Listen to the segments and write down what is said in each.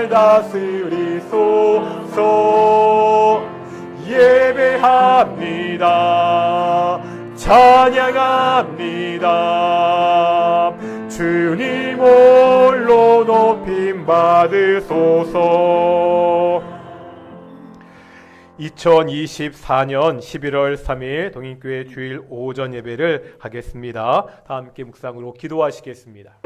날 다스리소서. 예배합니다. 찬양합니다. 주님 홀로 높임 받으소서. 2024년 11월 3일 동인교회 주일 오전 예배를 하겠습니다. 다 함께 묵상으로 기도하시겠습니다.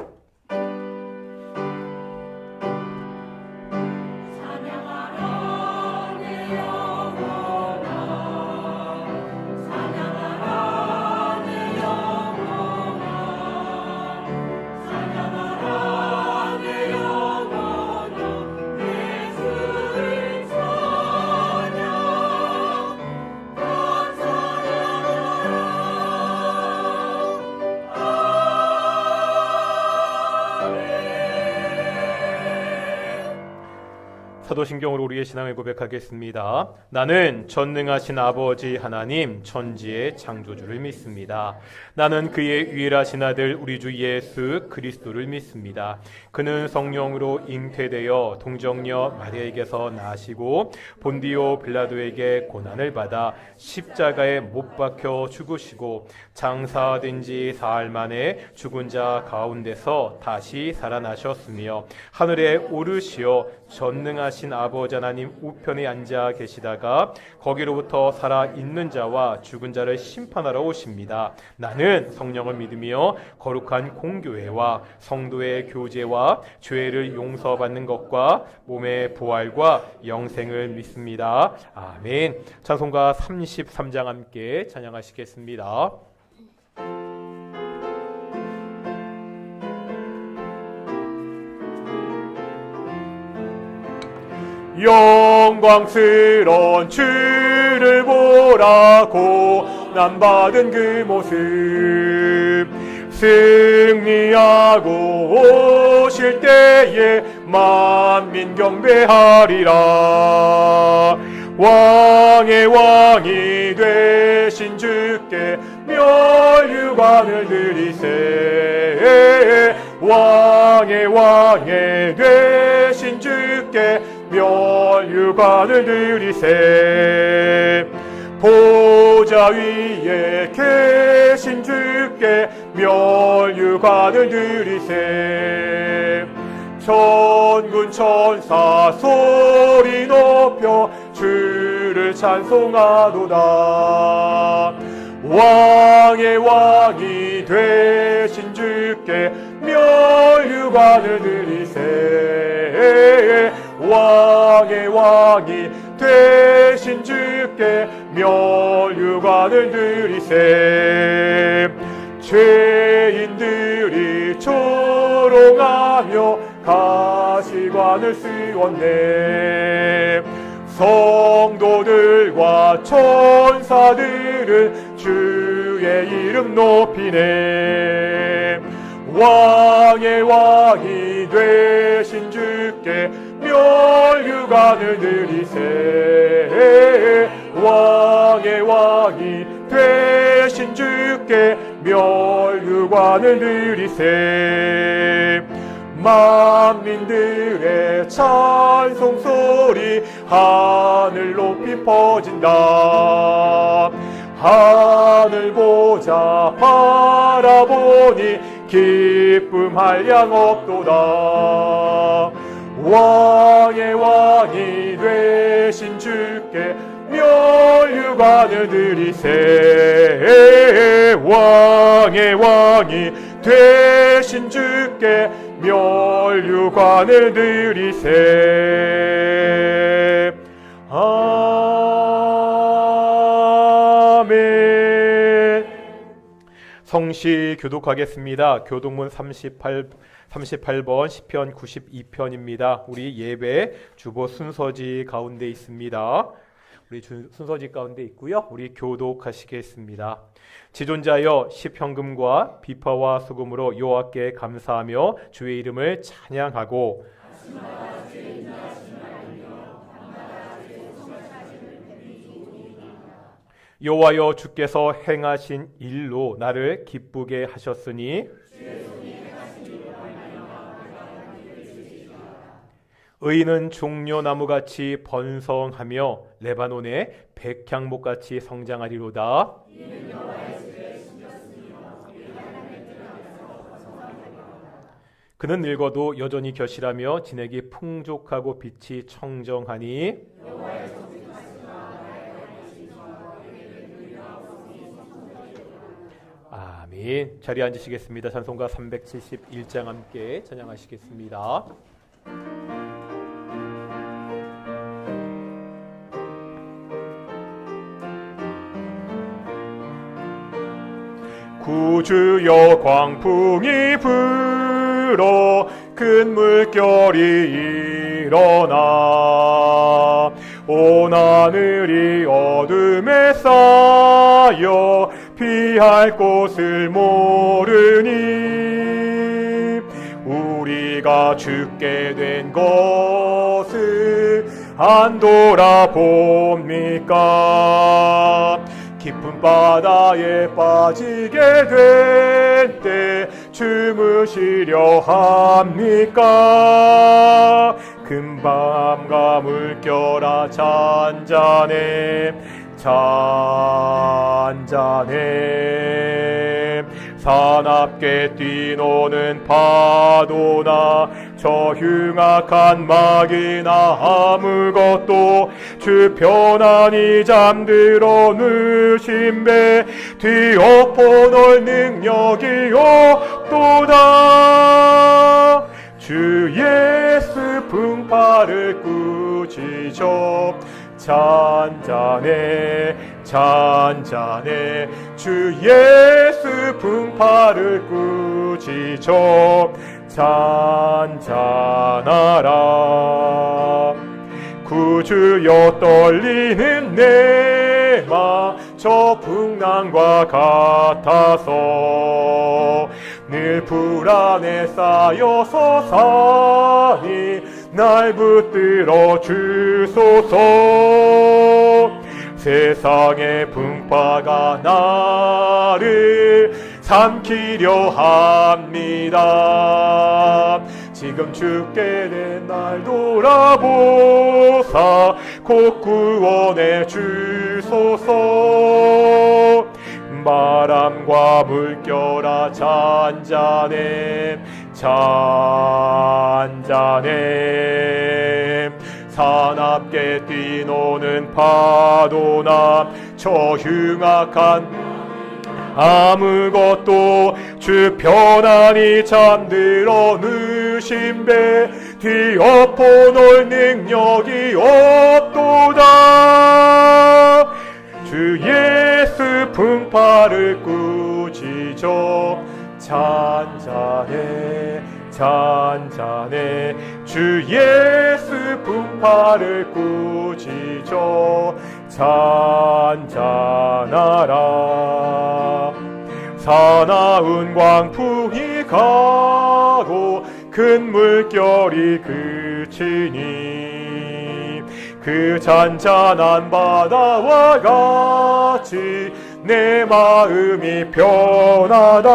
사도신경으로 우리의 신앙을 고백하겠습니다. 나는 전능하신 아버지 하나님 천지의 창조주를 믿습니다. 나는 그의 유일하신 아들 우리 주 예수 그리스도를 믿습니다. 그는 성령으로 잉태되어 동정녀 마리아에게서 나시고 본디오 빌라도에게 고난을 받아 십자가에 못 박혀 죽으시고 장사된 지 사흘 만에 죽은 자 가운데서 다시 살아나셨으며 하늘에 오르시어 전능하신 아버지 하나님 우편에 앉아 계시다가 거기로부터 살아있는 자와 죽은 자를 심판하러 오십니다. 나는 성령을 믿으며 거룩한 공교회와 성도의 교제와 죄를 용서받는 것과 몸의 부활과 영생을 믿습니다. 아멘. 찬송가 33장 함께 찬양하시겠습니다. 영광스러운 주를 보라고 고난받은 그 모습 승리하고 오실 때에 만민 경배하리라. 왕의 왕이 되신 주께 멸류관을 드리세. 왕의 왕이 되신 주께 멸류관을 드리세. 보좌 위에 계신 주께 멸류관을 드리세. 천군 천사 소리 높여 주를 찬송하도다. 왕의 왕이 되신 주께 멸류관을 드리세. 왕의 왕이 되신 주께 멸류관을 드리세. 죄인들이 조롱하며 가시관을 씌웠네. 성도들과 천사들은 주의 이름 높이네. 왕의 왕이 되신 주께 멸류관을 드리세. 왕의 왕이 되신 주께 멸류관을 드리세. 만민들의 찬송소리 하늘 높이 퍼진다. 하늘 보자 바라보니 기쁨할 양 없도다. 왕의 왕이 되신 주께 멸류관을 드리세. 왕의 왕이 되신 주께 멸류관을 드리세. 아멘. 성시 교독하겠습니다. 교독문 38번 시편 92편입니다. 우리 예배 주보 순서지 가운데 있습니다. 우리 순서지 가운데 있고요. 우리 교독하시겠습니다. 지존자여 시편금과 비파와 수금으로 여호와께 감사하며 주의 이름을 찬양하고 여호와여 주께서 행하신 일로 나를 기쁘게 하셨으니 의인은 종려나무같이 번성하며 레바논의 백향목같이 성장하리로다. 그는 늙어도 여전히 겨실하며 진액이 풍족하고 빛이 청정하니 아멘. 자리에 앉으시겠습니다. 찬송가 371장 함께 찬양하시겠습니다. 구주여 광풍이 불어 큰 물결이 일어나 온 하늘이 어둠에 쌓여 피할 곳을 모르니 우리가 죽게 된 것을 안 돌아봅니까? 깊은 바다에 빠지게 된 때 주무시려 합니까? 금밤과 물결아 잔잔해 잔잔해 사납게 뛰노는 파도나 저 흉악한 마귀나 아무것도 주 편안히 잠들어 누신 배 뒤엎어놓을 능력이 없도다. 주 예수 풍파를 꾸짖어 잔잔해 잔잔해 주 예수 풍파를 꾸짖어 잔잔하라. 구주여 떨리는 내 맘 저 풍랑과 같아서 늘 불안에 쌓여서 산이 날 붙들어 주소서. 세상의 풍파가 나를 삼키려 합니다. 지금 죽게 된 날 돌아보사 곧 구원해 주소서. 바람과 물결아 잔잔해 잔잔해 사납게 뛰노는 파도나 저 흉악한 아무것도 주 편안히 잠들어 누신 배 뒤엎어놓을 능력이 없도다. 주 예수 풍파를 꾸짖어 잔잔해 잔잔해 주 예수 풍파를 꾸짖어 잔잔하라. 사나운 광풍이 가고 큰 물결이 그치니 그 잔잔한 바다와 같이 내 마음이 편하다.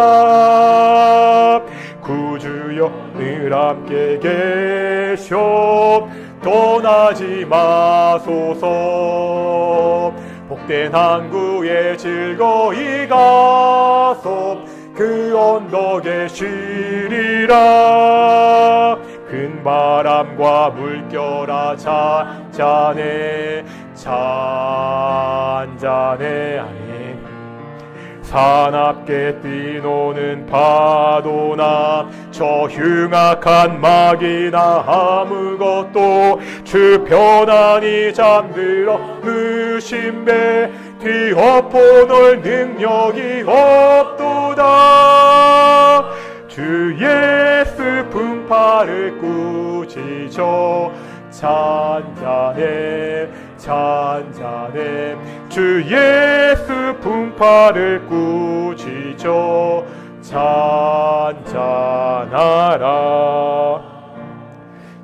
구주여 늘 함께 계셔 떠나지 마소서. 복된 항구에 즐거이 가서 그 언덕에 쉬리라. 큰 바람과 물결아 잔잔해 잔잔해 아멘. 사납게 뛰노는 파도나 저 흉악한 마귀나 아무것도 주 편안히 잠들어 누신 배 뒤엎어놓을 능력이 없도다. 주 예수 풍파를 꾸짖어 잔잔해 잔잔해 주 예수 풍파를 꾸짖어 잔잔하라.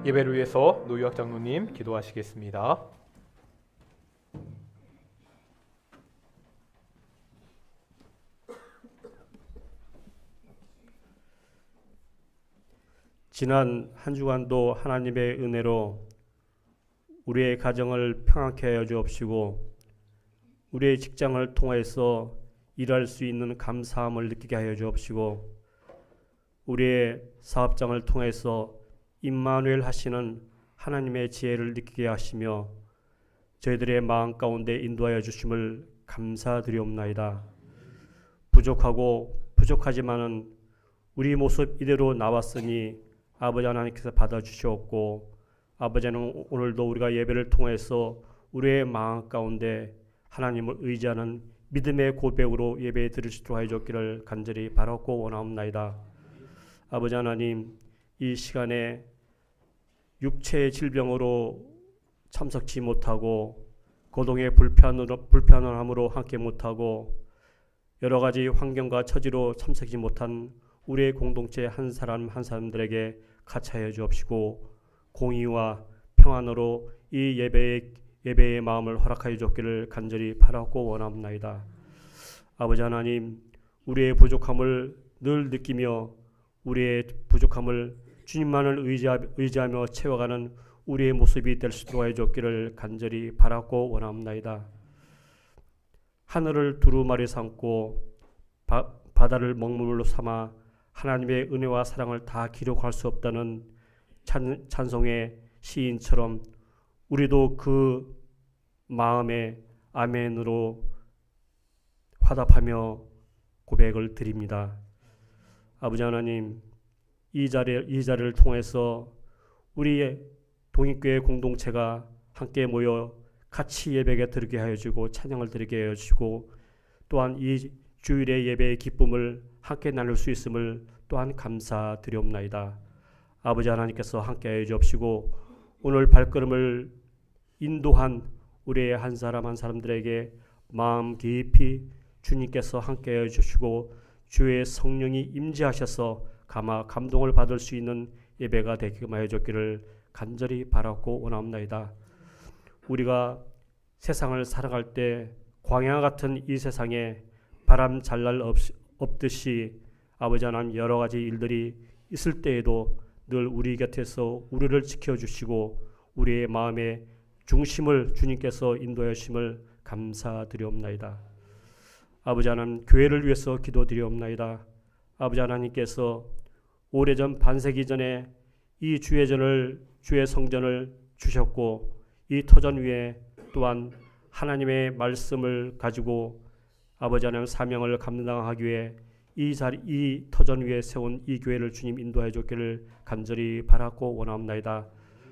예배를 위해서 노유학 장로님 기도하시겠습니다. 지난 한 주간도 하나님의 은혜로 우리의 가정을 평안케 하여 주옵시고 우리의 직장을 통해서 일할 수 있는 감사함을 느끼게 하여 주옵시고 우리의 사업장을 통해서 임마누엘 하시는 하나님의 지혜를 느끼게 하시며 저희들의 마음 가운데 인도하여 주심을 감사드리옵나이다. 부족하지만은 우리 모습 이대로 나왔으니 아버지 하나님께서 받아주시옵고 아버지는 오늘도 우리가 예배를 통해서 우리의 마음 가운데 하나님을 의지하는 믿음의 고백으로 예배에 드리시도록 하여 주기를 간절히 바라고 원하옵나이다. 아버지 하나님, 이 시간에 육체의 질병으로 참석치 못하고 고동의 불편함으로 함께 못하고 여러 가지 환경과 처지로 참석하지 못한 우리의 공동체 한 사람 한 사람들에게 가차하여 주옵시고 공의와 평안으로 이 예배의 마음을 허락하여 주기를 간절히 바라고 원합나이다. 아버지 하나님, 우리의 부족함을 늘 느끼며 우리의 부족함을 주님만을 의지하며 채워가는 우리의 모습이 될 수 있도록 하여 주기를 간절히 바라고 원합나이다. 하늘을 두루마리 삼고 바다를 먹물로 삼아 하나님의 은혜와 사랑을 다 기록할 수 없다는 찬송의 시인처럼 우리도 그 마음에 아멘으로 화답하며 고백을 드립니다. 아버지 하나님, 이 자리를 통해서 우리의 동익교회 공동체가 함께 모여 같이 예배에 드리게 하여 주고 찬양을 드리게 하여 주시고 또한 이 주일의 예배의 기쁨을 함께 나눌 수 있음을 또한 감사드리옵나이다. 아버지 하나님께서 함께 하여 주옵시고 오늘 발걸음을 인도한 우리의 한 사람 한 사람들에게 마음 깊이 주님께서 함께 하여 주시고 주의 성령이 임재하셔서 감동을 받을 수 있는 예배가 되게 하여 주기를 간절히 바라고 원합나이다. 우리가 세상을 살아갈 때 광야 같은 이 세상에 바람 잘 날 없듯이 아버지 하나님 여러 가지 일들이 있을 때에도 늘 우리 곁에서 우리를 지켜주시고 우리의 마음의 중심을 주님께서 인도하여 주심을 감사드리옵나이다. 아버지 하나님, 교회를 위해서 기도드리옵나이다. 아버지 하나님께서 오래전 반세기 전에 이 주의 성전을 주셨고 이 터전 위에 또한 하나님의 말씀을 가지고 아버지 하나님 사명을 감당하기 위해 이 터전 위에 세운 이 교회를 주님 인도해 줬기를 간절히 바라고 원합나이다.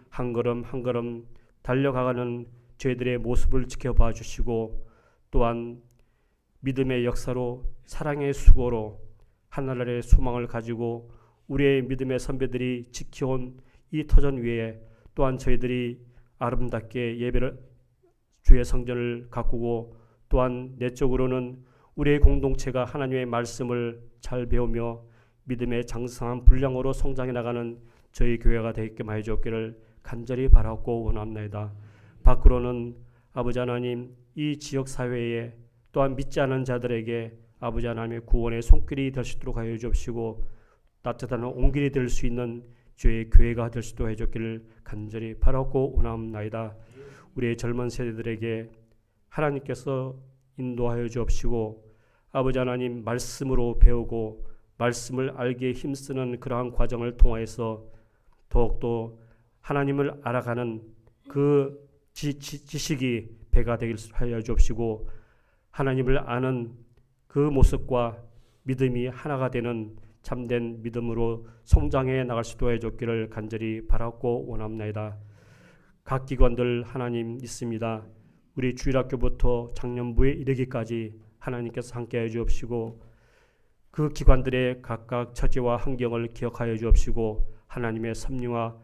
한 걸음 한 걸음 달려가가는 저희들의 모습을 지켜봐 주시고 또한 믿음의 역사로 사랑의 수고로 하늘나라의 소망을 가지고 우리의 믿음의 선배들이 지켜온 이 터전 위에 또한 저희들이 아름답게 예배를 주의 성전을 가꾸고 또한 내적으로는 우리의 공동체가 하나님의 말씀을 잘 배우며 믿음의 장성한 분량으로 성장해 나가는 저희 교회가 되게 하여 주옵기를 간절히 바라고 원합니다. 밖으로는 아버지 하나님 이 지역 사회에 또한 믿지 않은 자들에게 아버지 하나님의 구원의 손길이 될 수 있도록 하여 주옵시고 따뜻한 온길이 될 수 있는 주의 교회가 될 수 있도록 하여 주옵기를 간절히 바라고 원합니다. 우리의 젊은 세대들에게 하나님께서 인도하여 주옵시고 아버지 하나님 말씀으로 배우고 말씀을 알기에 힘쓰는 그러한 과정을 통해서 더욱더 하나님을 알아가는 그 지식이 배가 되게 하여 주옵시고 하나님을 아는 그 모습과 믿음이 하나가 되는 참된 믿음으로 성장해 나갈 수 있도록 해줬기를 간절히 바라고 원합니다. 각 기관들 하나님 있습니다. 우리 주일학교부터 작년부에 이르기까지 하나님께서 함께해 주옵시고 그 기관들의 각각 처지와 환경을 기억하여 주옵시고 하나님의 섭리와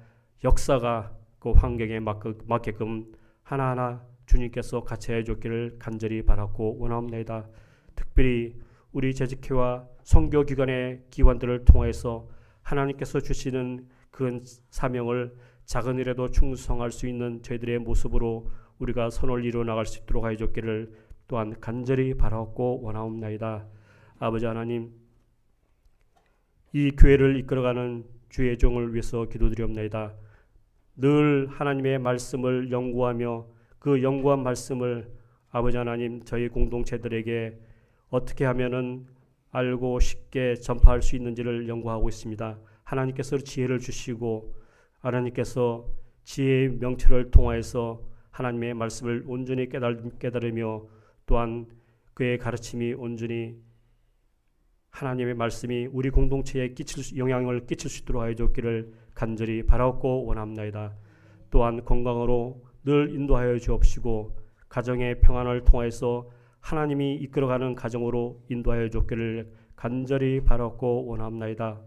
역사가 그 환경에 맞게끔 하나하나 주님께서 같이 해줬기를 간절히 바라고 원합니다. 특별히 우리 재직회와 선교기관의 기관들을 통해서 하나님께서 주시는 그 사명을 작은 일에도 충성할 수 있는 저희들의 모습으로 우리가 선을 이루어 나갈 수 있도록 하여 줬기를 또한 간절히 바라고 원하옵나이다. 아버지 하나님, 이 교회를 이끌어가는 주의 종을 위해서 기도드리옵나이다. 늘 하나님의 말씀을 연구하며 그 연구한 말씀을 아버지 하나님 저희 공동체들에게 어떻게 하면은 알고 쉽게 전파할 수 있는지를 연구하고 있습니다. 하나님께서 지혜를 주시고 하나님께서 지혜의 명철을 통하여서 하나님의 말씀을 온전히 깨달으며 또한 그의 가르침이 온전히 하나님의 말씀이 우리 공동체에 영향을 끼칠 수 있도록 하여 주기를 간절히 바라옵고 원합나이다. 또한 건강으로 늘 인도하여 주옵시고 가정의 평안을 통하여서 하나님이 이끌어가는 가정으로 인도하여 주기를 간절히 바라옵고 원합나이다.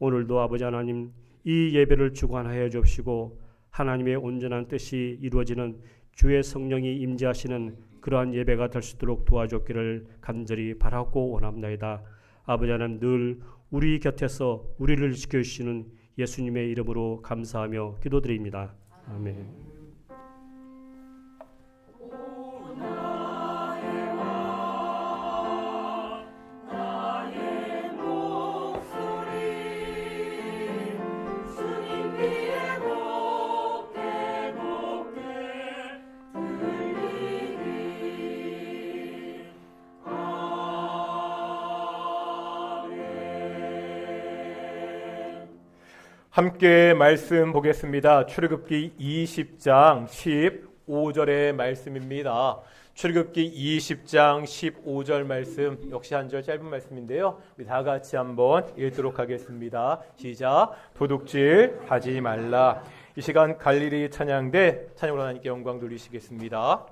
오늘도 아버지 하나님 이 예배를 주관하여 주옵시고 하나님의 온전한 뜻이 이루어지는 주의 성령이 임재하시는 그러한 예배가 될 수 있도록 도와주기를 간절히 바라옵고 원합나이다. 아버지 하나님 늘 우리 곁에서 우리를 지켜주시는 예수님의 이름으로 감사하며 기도드립니다. 아멘. 함께 말씀 보겠습니다. 출애굽기 20장 15절의 말씀입니다. 출애굽기 20장 15절 말씀 역시 한 절 짧은 말씀인데요. 우리 다 같이 한번 읽도록 하겠습니다. 시작. 도둑질 하지 말라. 이 시간 갈릴리 찬양대 찬양으로 하나님께 영광 돌리시겠습니다.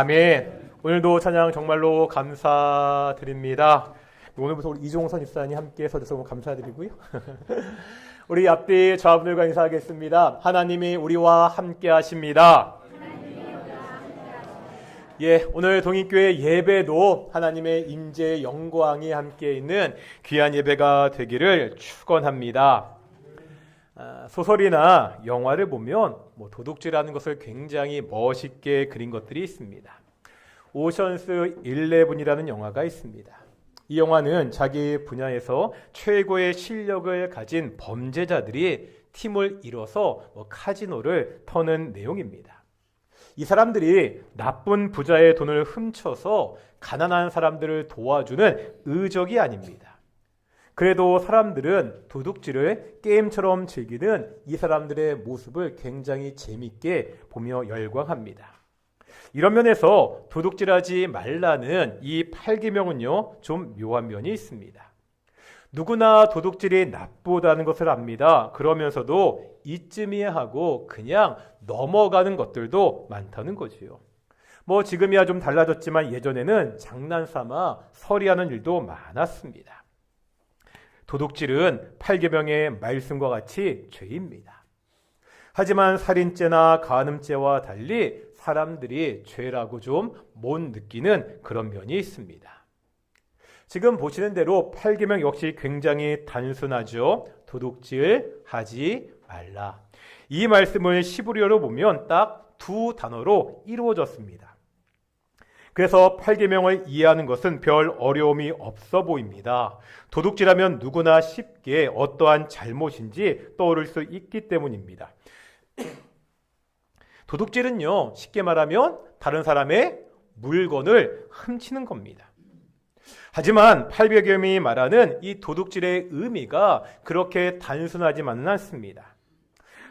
아멘. 오늘도 찬양 정말로 감사드립니다. 오늘부터 우리 이종선 입사님 함께 서주셔서 너무 감사드리고요. 우리 앞뒤 저하분들과 인사하겠습니다. 하나님이 우리와 함께 하십니다. 예, 오늘 동익교회 예배도 하나님의 임재 영광이 함께 있는 귀한 예배가 되기를 축원합니다. 소설이나 영화를 보면 도둑질하는 것을 굉장히 멋있게 그린 것들이 있습니다. 오션스 11이라는 영화가 있습니다. 이 영화는 자기 분야에서 최고의 실력을 가진 범죄자들이 팀을 이뤄서 카지노를 터는 내용입니다. 이 사람들이 나쁜 부자의 돈을 훔쳐서 가난한 사람들을 도와주는 의적이 아닙니다. 그래도 사람들은 도둑질을 게임처럼 즐기는 이 사람들의 모습을 굉장히 재밌게 보며 열광합니다. 이런 면에서 도둑질하지 말라는 이 8계명은요, 좀 묘한 면이 있습니다. 누구나 도둑질이 나쁘다는 것을 압니다. 그러면서도 이쯤이야 하고 그냥 넘어가는 것들도 많다는 거지요. 지금이야 좀 달라졌지만 예전에는 장난삼아 서리하는 일도 많았습니다. 도둑질은 8계명의 말씀과 같이 죄입니다. 하지만 살인죄나 간음죄와 달리 사람들이 죄라고 좀 못 느끼는 그런 면이 있습니다. 지금 보시는 대로 8계명 역시 굉장히 단순하죠. 도둑질 하지 말라. 이 말씀을 히브리어로 보면 딱 두 단어로 이루어졌습니다. 그래서 8계명을 이해하는 것은 별 어려움이 없어 보입니다. 도둑질하면 누구나 쉽게 어떠한 잘못인지 떠오를 수 있기 때문입니다. 도둑질은요, 쉽게 말하면 다른 사람의 물건을 훔치는 겁니다. 하지만 8계명이 말하는 이 도둑질의 의미가 그렇게 단순하지만은 않습니다.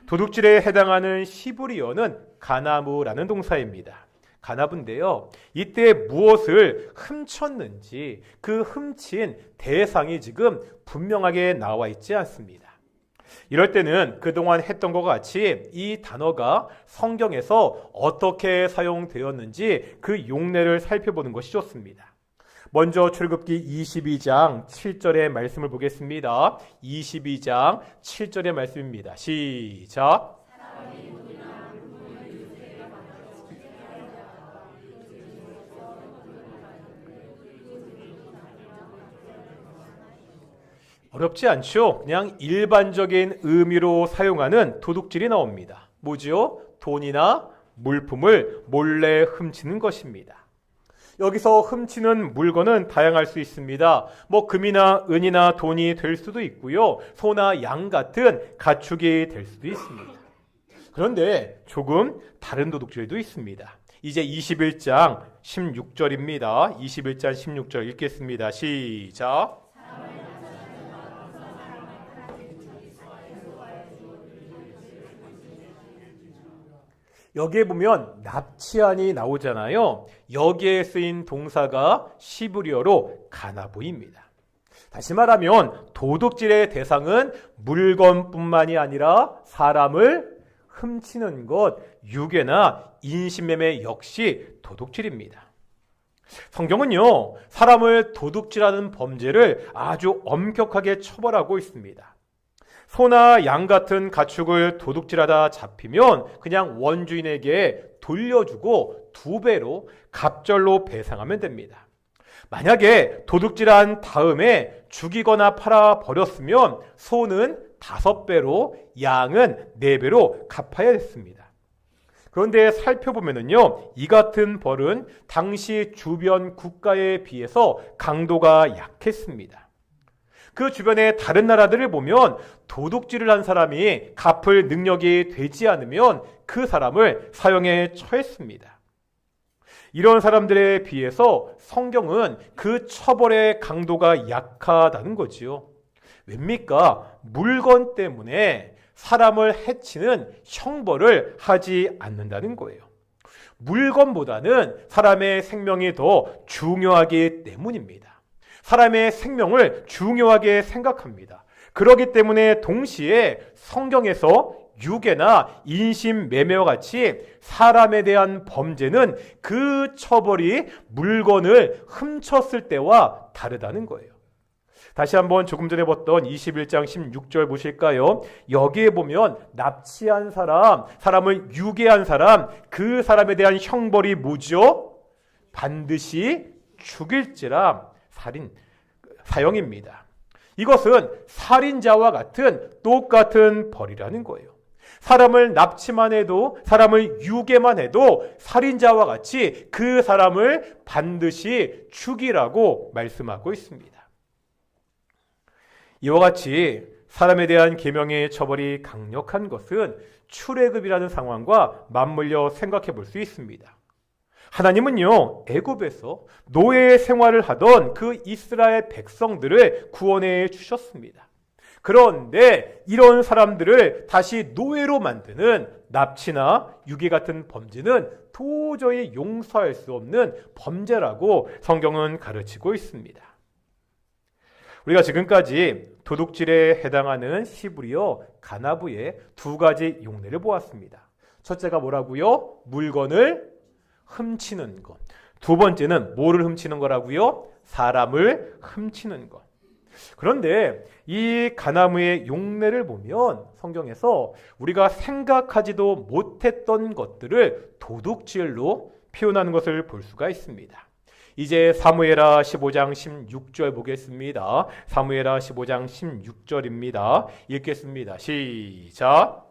도둑질에 해당하는 히브리어는 가나무라는 동사입니다. 가나브인데요, 이때 무엇을 훔쳤는지 그 훔친 대상이 지금 분명하게 나와 있지 않습니다. 이럴 때는 그동안 했던 것과 같이 이 단어가 성경에서 어떻게 사용되었는지 그 용례를 살펴보는 것이 좋습니다. 먼저 출애굽기 22장 7절의 말씀을 보겠습니다. 22장 7절의 말씀입니다. 시작. 어렵지 않죠? 그냥 일반적인 의미로 사용하는 도둑질이 나옵니다. 뭐지요? 돈이나 물품을 몰래 훔치는 것입니다. 여기서 훔치는 물건은 다양할 수 있습니다. 금이나 은이나 돈이 될 수도 있고요. 소나 양 같은 가축이 될 수도 있습니다. 그런데 조금 다른 도둑질도 있습니다. 이제 21장 16절입니다. 21장 16절 읽겠습니다. 시작. 여기에 보면 납치안이 나오잖아요. 여기에 쓰인 동사가 히브리어로 가나보입니다. 다시 말하면 도둑질의 대상은 물건뿐만이 아니라 사람을 훔치는 것, 유괴나 인신매매 역시 도둑질입니다. 성경은요, 사람을 도둑질하는 범죄를 아주 엄격하게 처벌하고 있습니다. 소나 양 같은 가축을 도둑질하다 잡히면 그냥 원주인에게 돌려주고 2배로 갑절로 배상하면 됩니다. 만약에 도둑질한 다음에 죽이거나 팔아버렸으면 소는 5배로 양은 4배로 갚아야 했습니다. 그런데 살펴보면요, 이 같은 벌은 당시 주변 국가에 비해서 강도가 약했습니다. 그 주변의 다른 나라들을 보면 도둑질을 한 사람이 갚을 능력이 되지 않으면 그 사람을 사형에 처했습니다. 이런 사람들에 비해서 성경은 그 처벌의 강도가 약하다는 거지요. 왜입니까? 물건 때문에 사람을 해치는 형벌을 하지 않는다는 거예요. 물건보다는 사람의 생명이 더 중요하기 때문입니다. 사람의 생명을 중요하게 생각합니다. 그렇기 때문에 동시에 성경에서 유괴나 인신매매와 같이 사람에 대한 범죄는 그 처벌이 물건을 훔쳤을 때와 다르다는 거예요. 다시 한번 조금 전에 봤던 21장 16절 보실까요? 여기에 보면 납치한 사람, 사람을 유괴한 사람, 그 사람에 대한 형벌이 뭐죠? 반드시 죽일지라 사형입니다. 이것은 살인자와 같은 똑같은 벌이라는 거예요. 사람을 납치만 해도, 사람을 유괴만 해도 살인자와 같이 그 사람을 반드시 죽이라고 말씀하고 있습니다. 이와 같이 사람에 대한 계명의 처벌이 강력한 것은 출애굽이라는 상황과 맞물려 생각해 볼 수 있습니다. 하나님은요, 애굽에서 노예 생활을 하던 그 이스라엘 백성들을 구원해 주셨습니다. 그런데 이런 사람들을 다시 노예로 만드는 납치나 유괴 같은 범죄는 도저히 용서할 수 없는 범죄라고 성경은 가르치고 있습니다. 우리가 지금까지 도둑질에 해당하는 히브리어 가나브의 두 가지 용례를 보았습니다. 첫째가 뭐라고요? 물건을 훔치는 것. 두 번째는 뭐를 훔치는 거라고요? 사람을 훔치는 것. 그런데 이 가나무의 용례를 보면 성경에서 우리가 생각하지도 못했던 것들을 도둑질로 표현하는 것을 볼 수가 있습니다. 이제 사무엘하 15장 16절 보겠습니다. 사무엘하 15장 16절입니다. 읽겠습니다. 시작.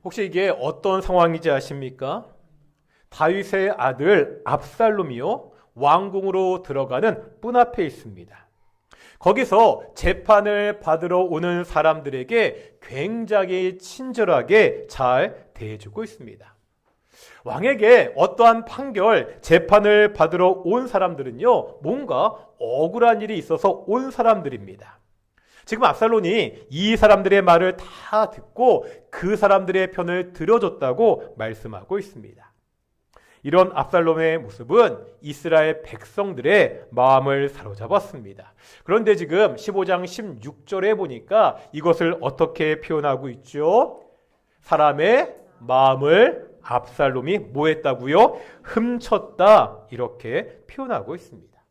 혹시 이게 어떤 상황인지 아십니까? 다윗의 아들 압살롬이요, 왕궁으로 들어가는 문 앞에 있습니다. 거기서 재판을 받으러 오는 사람들에게 굉장히 친절하게 잘 대해주고 있습니다. 왕에게 어떠한 판결, 재판을 받으러 온 사람들은요, 뭔가 억울한 일이 있어서 온 사람들입니다. 지금 압살롬이 이 사람들의 말을 다 듣고 그 사람들의 편을 들어줬다고 말씀하고 있습니다. 이런 압살롬의 모습은 이스라엘 백성들의 마음을 사로잡았습니다. 그런데 지금 15장 16절에 보니까 이것을 어떻게 표현하고 있죠? 사람의 마음을 압살롬이 뭐 했다고요? 훔쳤다, 이렇게 표현하고 있습니다.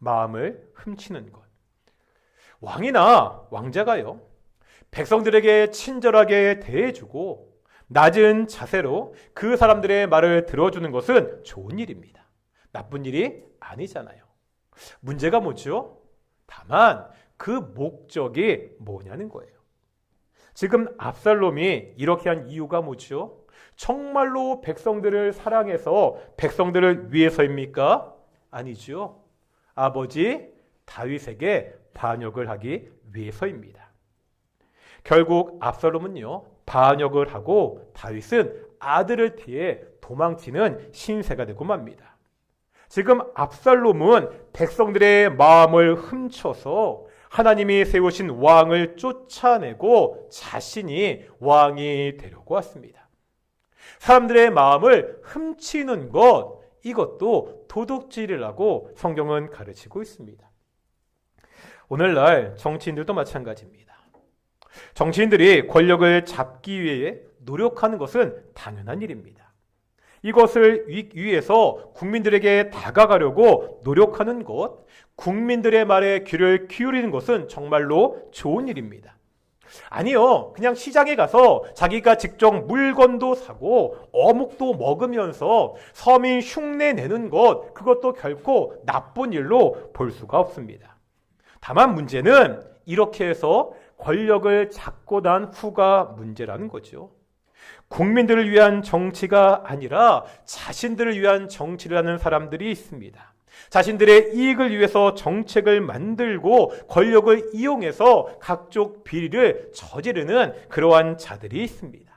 마음을 훔치는 것. 왕이나 왕자가요, 백성들에게 친절하게 대해주고 낮은 자세로 그 사람들의 말을 들어주는 것은 좋은 일입니다. 나쁜 일이 아니잖아요. 문제가 뭐죠? 다만 그 목적이 뭐냐는 거예요. 지금 압살롬이 이렇게 한 이유가 뭐죠? 정말로 백성들을 사랑해서 백성들을 위해서입니까? 아니죠. 아버지 다윗에게 반역을 하기 위해서입니다. 결국 압살롬은요, 반역을 하고 다윗은 아들을 피해 도망치는 신세가 되고 맙니다. 지금 압살롬은 백성들의 마음을 훔쳐서 하나님이 세우신 왕을 쫓아내고 자신이 왕이 되려고 왔습니다. 사람들의 마음을 훔치는 것, 이것도 도둑질이라고 성경은 가르치고 있습니다. 오늘날 정치인들도 마찬가지입니다. 정치인들이 권력을 잡기 위해 노력하는 것은 당연한 일입니다. 이것을 위해서 국민들에게 다가가려고 노력하는 것, 국민들의 말에 귀를 기울이는 것은 정말로 좋은 일입니다. 아니요, 그냥 시장에 가서 자기가 직접 물건도 사고 어묵도 먹으면서 서민 흉내 내는 것, 그것도 결코 나쁜 일로 볼 수가 없습니다. 다만 문제는 이렇게 해서 권력을 잡고 난 후가 문제라는 거죠. 국민들을 위한 정치가 아니라 자신들을 위한 정치를 하는 사람들이 있습니다. 자신들의 이익을 위해서 정책을 만들고 권력을 이용해서 각종 비리를 저지르는 그러한 자들이 있습니다.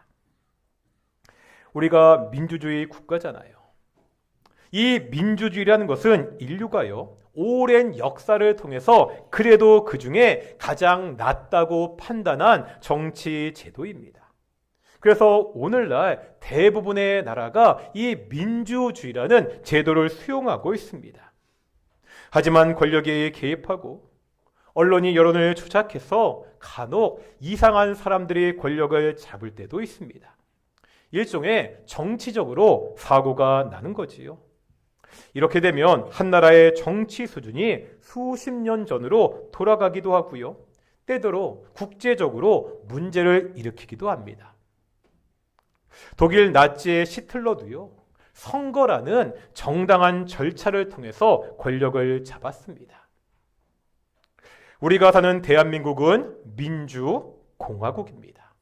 우리가 민주주의 국가잖아요. 이 민주주의라는 것은 인류가요, 오랜 역사를 통해서 그래도 그 중에 가장 낫다고 판단한 정치 제도입니다. 그래서 오늘날 대부분의 나라가 이 민주주의라는 제도를 수용하고 있습니다. 하지만 권력이 개입하고 언론이 여론을 조작해서 간혹 이상한 사람들이 권력을 잡을 때도 있습니다. 일종의 정치적으로 사고가 나는 거지요. 이렇게 되면 한 나라의 정치 수준이 수십 년 전으로 돌아가기도 하고요. 때때로 국제적으로 문제를 일으키기도 합니다. 독일 나치의 히틀러도요, 선거라는 정당한 절차를 통해서 권력을 잡았습니다. 우리가 사는 대한민국은 민주공화국입니다.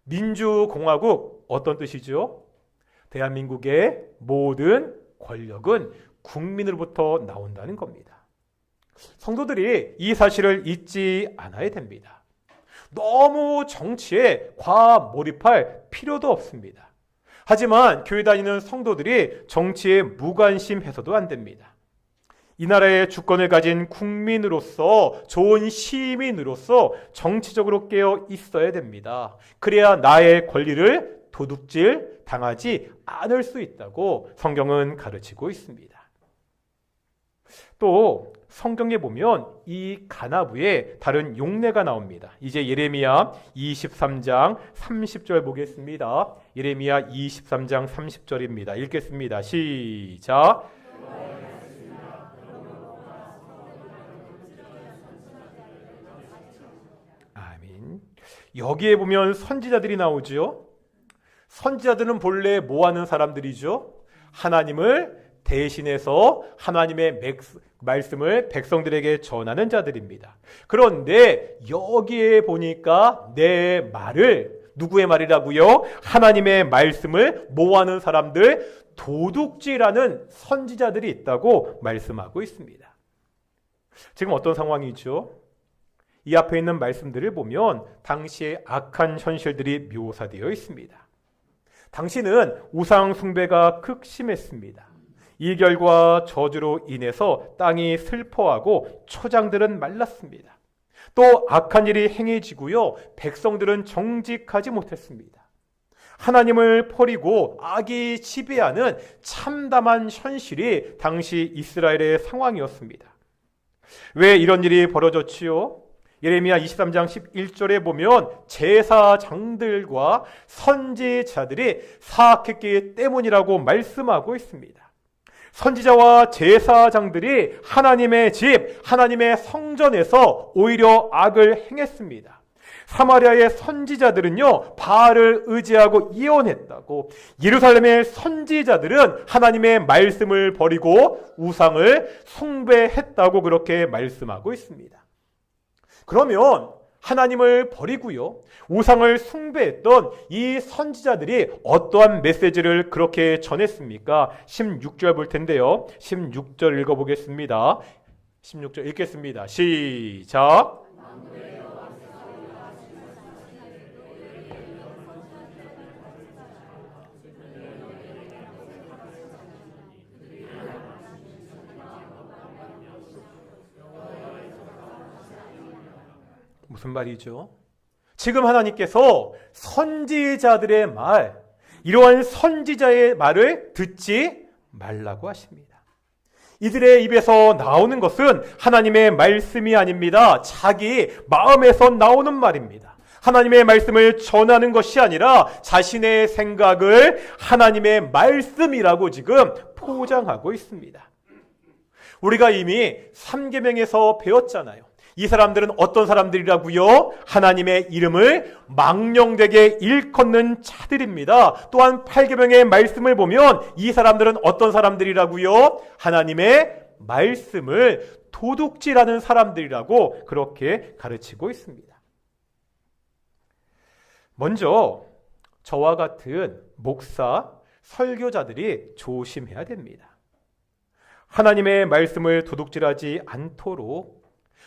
민주공화국 어떤 뜻이죠? 대한민국의 모든 권력은 국민으로부터 나온다는 겁니다. 성도들이 이 사실을 잊지 않아야 됩니다. 너무 정치에 과몰입할 필요도 없습니다. 하지만 교회 다니는 성도들이 정치에 무관심해서도 안 됩니다. 이 나라의 주권을 가진 국민으로서, 좋은 시민으로서 정치적으로 깨어 있어야 됩니다. 그래야 나의 권리를 도둑질 당하지 않을 수 있다고 성경은 가르치고 있습니다. 또 성경에 보면 이 간아부에 다른 용례가 나옵니다. 이제 예레미야 23장 30절 보겠습니다. 예레미야 23장 30절입니다. 읽겠습니다. 시작. 아멘. 여기에 보면 선지자들이 나오죠. 선지자들은 본래 뭐 하는 사람들이죠? 하나님을 대신해서 하나님의 말씀을 백성들에게 전하는 자들입니다. 그런데 여기에 보니까 내 말을, 누구의 말이라고요? 하나님의 말씀을 뭐 하는 사람들? 도둑질하는 선지자들이 있다고 말씀하고 있습니다. 지금 어떤 상황이죠? 이 앞에 있는 말씀들을 보면 당시의 악한 현실들이 묘사되어 있습니다. 당시는 우상 숭배가 극심했습니다. 이 결과 저주로 인해서 땅이 슬퍼하고 초장들은 말랐습니다. 또 악한 일이 행해지고요, 백성들은 정직하지 못했습니다. 하나님을 버리고 악이 지배하는 참담한 현실이 당시 이스라엘의 상황이었습니다. 왜 이런 일이 벌어졌지요? 예레미야 23장 11절에 보면 제사장들과 선지자들이 사악했기 때문이라고 말씀하고 있습니다. 선지자와 제사장들이 하나님의 집, 하나님의 성전에서 오히려 악을 행했습니다. 사마리아의 선지자들은요, 바알을 의지하고 예언했다고, 예루살렘의 선지자들은 하나님의 말씀을 버리고 우상을 숭배했다고 그렇게 말씀하고 있습니다. 그러면 하나님을 버리고요, 우상을 숭배했던 이 선지자들이 어떠한 메시지를 그렇게 전했습니까? 16절 볼 텐데요. 16절 읽어보겠습니다. 16절 읽겠습니다. 시작. 무슨 말이죠? 지금 하나님께서 선지자들의 말, 이러한 선지자의 말을 듣지 말라고 하십니다. 이들의 입에서 나오는 것은 하나님의 말씀이 아닙니다. 자기 마음에서 나오는 말입니다. 하나님의 말씀을 전하는 것이 아니라 자신의 생각을 하나님의 말씀이라고 지금 포장하고 있습니다. 우리가 이미 3계명에서 배웠잖아요. 이 사람들은 어떤 사람들이라고요? 하나님의 이름을 망령되게 일컫는 자들입니다. 또한 8계명의 말씀을 보면 이 사람들은 어떤 사람들이라고요? 하나님의 말씀을 도둑질하는 사람들이라고 그렇게 가르치고 있습니다. 먼저 저와 같은 목사, 설교자들이 조심해야 됩니다. 하나님의 말씀을 도둑질하지 않도록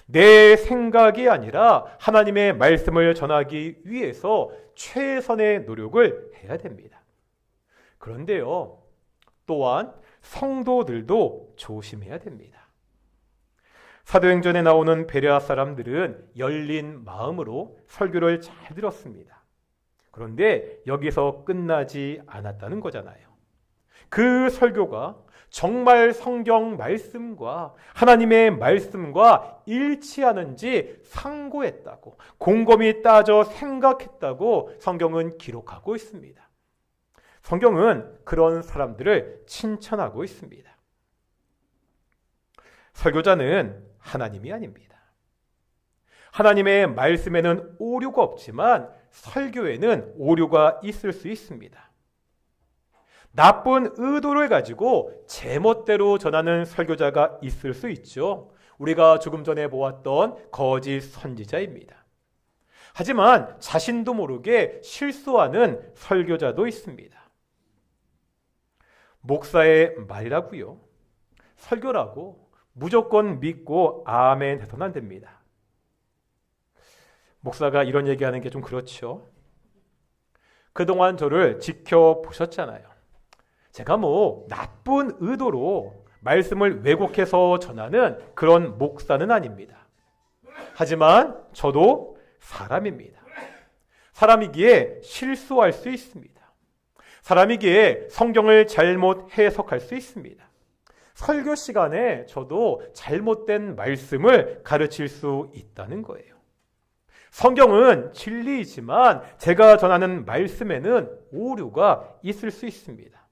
내 생각이 아니라 하나님의 말씀을 전하기 위해서 최선의 노력을 해야 됩니다. 그런데요, 또한 성도들도 조심해야 됩니다. 사도행전에 나오는 베레아 사람들은 열린 마음으로 설교를 잘 들었습니다. 그런데 여기서 끝나지 않았다는 거잖아요. 그 설교가 정말 성경 말씀과 하나님의 말씀과 일치하는지 상고했다고, 곰곰이 따져 생각했다고 성경은 기록하고 있습니다. 성경은 그런 사람들을 칭찬하고 있습니다. 설교자는 하나님이 아닙니다. 하나님의 말씀에는 오류가 없지만 설교에는 오류가 있을 수 있습니다. 나쁜 의도를 가지고 제멋대로 전하는 설교자가 있을 수 있죠. 우리가 조금 전에 보았던 거짓 선지자입니다. 하지만 자신도 모르게 실수하는 설교자도 있습니다. 목사의 말이라고요, 설교라고 무조건 믿고 아멘 해서는 안 됩니다. 목사가 이런 얘기하는 게 좀 그렇죠. 그동안 저를 지켜보셨잖아요. 제가 나쁜 의도로 말씀을 왜곡해서 전하는 그런 목사는 아닙니다. 하지만 저도 사람입니다. 사람이기에 실수할 수 있습니다. 사람이기에 성경을 잘못 해석할 수 있습니다. 설교 시간에 저도 잘못된 말씀을 가르칠 수 있다는 거예요. 성경은 진리이지만 제가 전하는 말씀에는 오류가 있을 수 있습니다.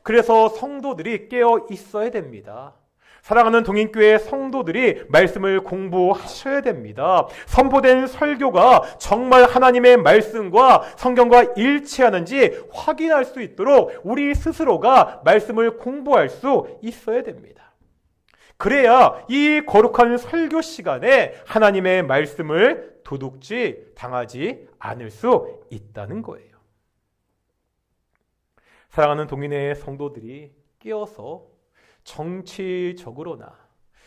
그래서 성도들이 깨어 있어야 됩니다. 사랑하는 동인교회 성도들이 말씀을 공부하셔야 됩니다. 선포된 설교가 정말 하나님의 말씀과 성경과 일치하는지 확인할 수 있도록 우리 스스로가 말씀을 공부할 수 있어야 됩니다. 그래야 이 거룩한 설교 시간에 하나님의 말씀을 도둑질 당하지 않을 수 있다는 거예요. 사랑하는 동인의 성도들이 깨어서 정치적으로나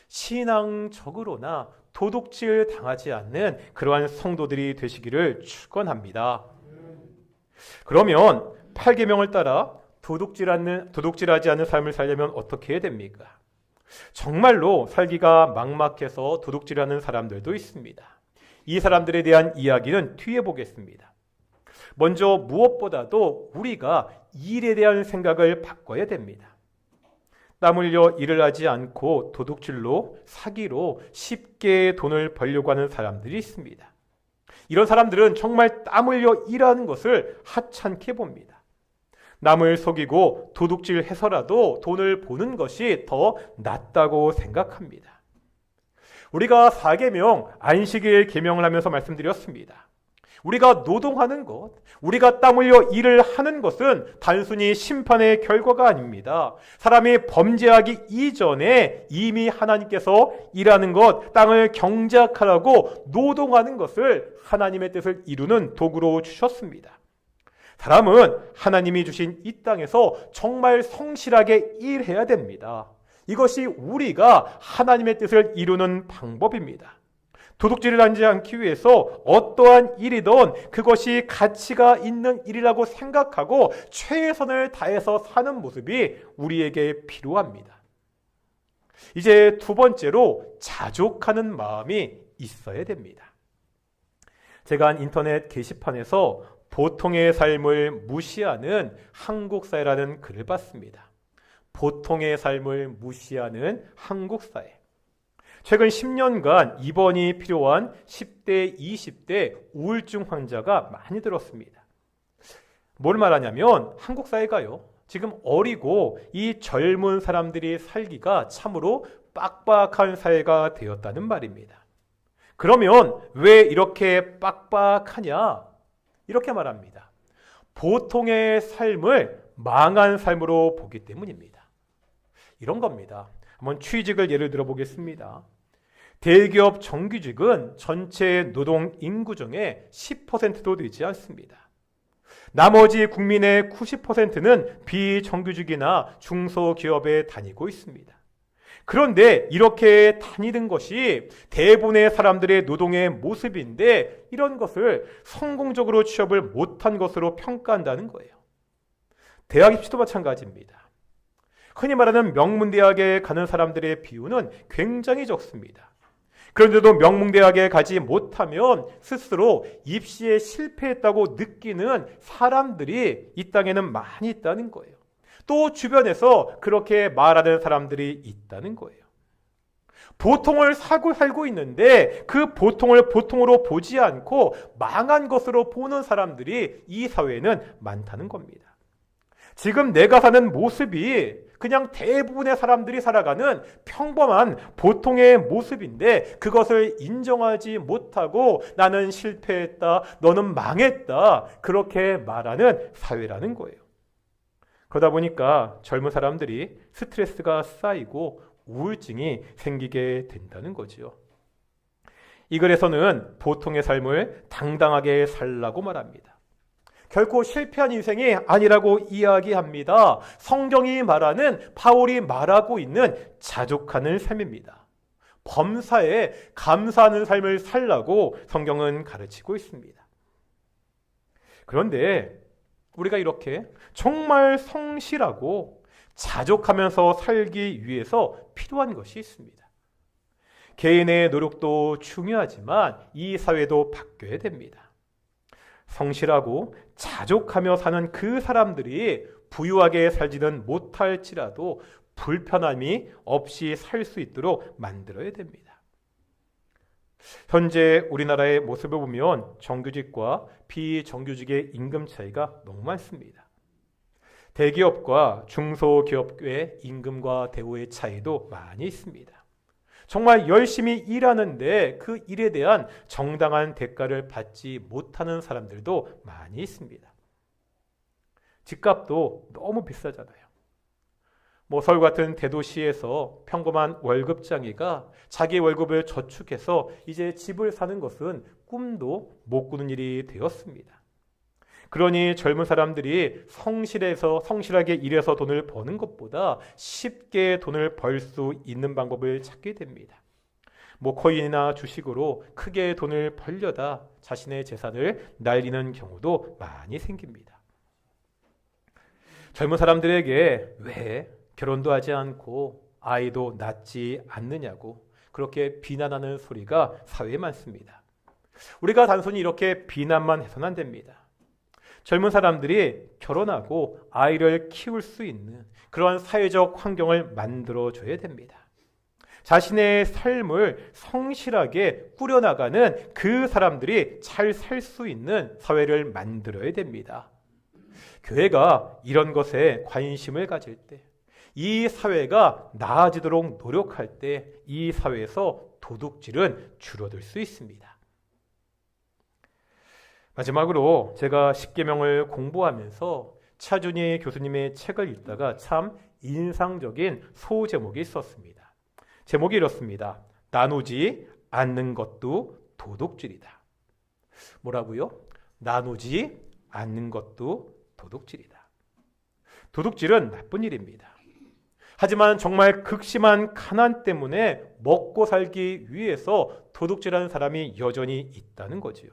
신앙적으로나 도둑질 당하지 않는 그러한 성도들이 되시기를 축원합니다. 그러면 8계명을 따라 도둑질하지 않는 삶을 살려면 어떻게 해야 됩니까? 정말로 살기가 막막해서 도둑질하는 사람들도 있습니다. 이 사람들에 대한 이야기는 뒤에 보겠습니다. 먼저 무엇보다도 우리가 일에 대한 생각을 바꿔야 됩니다. 땀 흘려 일을 하지 않고 도둑질로, 사기로 쉽게 돈을 벌려고 하는 사람들이 있습니다. 이런 사람들은 정말 땀 흘려 일하는 것을 하찮게 봅니다. 남을 속이고 도둑질해서라도 돈을 버는 것이 더 낫다고 생각합니다. 우리가 4계명 안식일 계명을 하면서 말씀드렸습니다. 우리가 노동하는 것, 우리가 땀 흘려 일을 하는 것은 단순히 심판의 결과가 아닙니다. 사람이 범죄하기 이전에 이미 하나님께서 일하는 것, 땅을 경작하라고 노동하는 것을 하나님의 뜻을 이루는 도구로 주셨습니다. 사람은 하나님이 주신 이 땅에서 정말 성실하게 일해야 됩니다. 이것이 우리가 하나님의 뜻을 이루는 방법입니다. 도둑질을 하지 않기 위해서 어떠한 일이든 그것이 가치가 있는 일이라고 생각하고 최선을 다해서 사는 모습이 우리에게 필요합니다. 이제 두 번째로 자족하는 마음이 있어야 됩니다. 제가 한 인터넷 게시판에서 보통의 삶을 무시하는 한국사회라는 글을 봤습니다. 보통의 삶을 무시하는 한국사회. 최근 10년간 입원이 필요한 10대, 20대 우울증 환자가 많이 들었습니다. 뭘 말하냐면 한국 사회가요, 지금 어리고 이 젊은 사람들이 살기가 참으로 빡빡한 사회가 되었다는 말입니다. 그러면 왜 이렇게 빡빡하냐? 이렇게 말합니다. 보통의 삶을 망한 삶으로 보기 때문입니다. 이런 겁니다. 한번 취직을 예를 들어 보겠습니다. 대기업 정규직은 전체 노동 인구 중에 10%도 되지 않습니다. 나머지 국민의 90%는 비정규직이나 중소기업에 다니고 있습니다. 그런데 이렇게 다니는 것이 대부분의 사람들의 노동의 모습인데 이런 것을 성공적으로 취업을 못한 것으로 평가한다는 거예요. 대학 입시도 마찬가지입니다. 흔히 말하는 명문대학에 가는 사람들의 비율은 굉장히 적습니다. 그런데도 명문대학에 가지 못하면 스스로 입시에 실패했다고 느끼는 사람들이 이 땅에는 많이 있다는 거예요. 또 주변에서 그렇게 말하는 사람들이 있다는 거예요. 보통을 살고 있는데 그 보통을 보통으로 보지 않고 망한 것으로 보는 사람들이 이 사회에는 많다는 겁니다. 지금 내가 사는 모습이 그냥 대부분의 사람들이 살아가는 평범한 보통의 모습인데 그것을 인정하지 못하고 나는 실패했다, 너는 망했다 그렇게 말하는 사회라는 거예요. 그러다 보니까 젊은 사람들이 스트레스가 쌓이고 우울증이 생기게 된다는 거죠. 이 글에서는 보통의 삶을 당당하게 살라고 말합니다. 결코 실패한 인생이 아니라고 이야기합니다. 성경이 말하는, 바울이 말하고 있는 자족하는 삶입니다. 범사에 감사하는 삶을 살라고 성경은 가르치고 있습니다. 그런데 우리가 이렇게 정말 성실하고 자족하면서 살기 위해서 필요한 것이 있습니다. 개인의 노력도 중요하지만 이 사회도 바뀌어야 됩니다. 성실하고 자족하며 사는 그 사람들이 부유하게 살지는 못할지라도 불편함이 없이 살 수 있도록 만들어야 됩니다. 현재 우리나라의 모습을 보면 정규직과 비정규직의 임금 차이가 너무 많습니다. 대기업과 중소기업의 임금과 대우의 차이도 많이 있습니다. 정말 열심히 일하는데 그 일에 대한 정당한 대가를 받지 못하는 사람들도 많이 있습니다. 집값도 너무 비싸잖아요. 서울 같은 대도시에서 평범한 월급장이가 자기 월급을 저축해서 이제 집을 사는 것은 꿈도 못 꾸는 일이 되었습니다. 그러니 젊은 사람들이 성실하게 일해서 돈을 버는 것보다 쉽게 돈을 벌 수 있는 방법을 찾게 됩니다. 코인이나 주식으로 크게 돈을 벌려다 자신의 재산을 날리는 경우도 많이 생깁니다. 젊은 사람들에게 왜 결혼도 하지 않고 아이도 낳지 않느냐고 그렇게 비난하는 소리가 사회에 많습니다. 우리가 단순히 이렇게 비난만 해서는 안 됩니다. 젊은 사람들이 결혼하고 아이를 키울 수 있는 그러한 사회적 환경을 만들어줘야 됩니다. 자신의 삶을 성실하게 꾸려나가는 그 사람들이 잘 살 수 있는 사회를 만들어야 됩니다. 교회가 이런 것에 관심을 가질 때, 이 사회가 나아지도록 노력할 때 이 사회에서 도둑질은 줄어들 수 있습니다. 마지막으로 제가 십계명을 공부하면서 차준희 교수님의 책을 읽다가 참 인상적인 소제목이 있었습니다. 제목이 이렇습니다. 나누지 않는 것도 도둑질이다. 뭐라고요? 나누지 않는 것도 도둑질이다. 도둑질은 나쁜 일입니다. 하지만 정말 극심한 가난 때문에 먹고 살기 위해서 도둑질하는 사람이 여전히 있다는 거지요.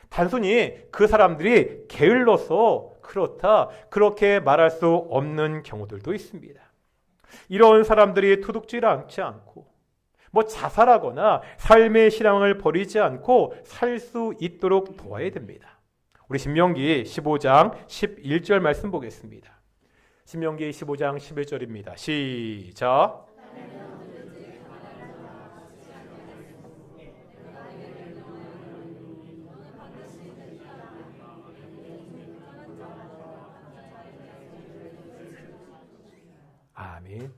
단순히 그 사람들이 게을러서 그렇다 그렇게 말할 수 없는 경우들도 있습니다. 이런 사람들이 도둑질 않지 않고 자살하거나 삶의 신앙을 버리지 않고 살 수 있도록 도와야 됩니다. 우리 신명기 15장 11절 말씀 보겠습니다. 신명기 15장 11절입니다. 시작. 아멘.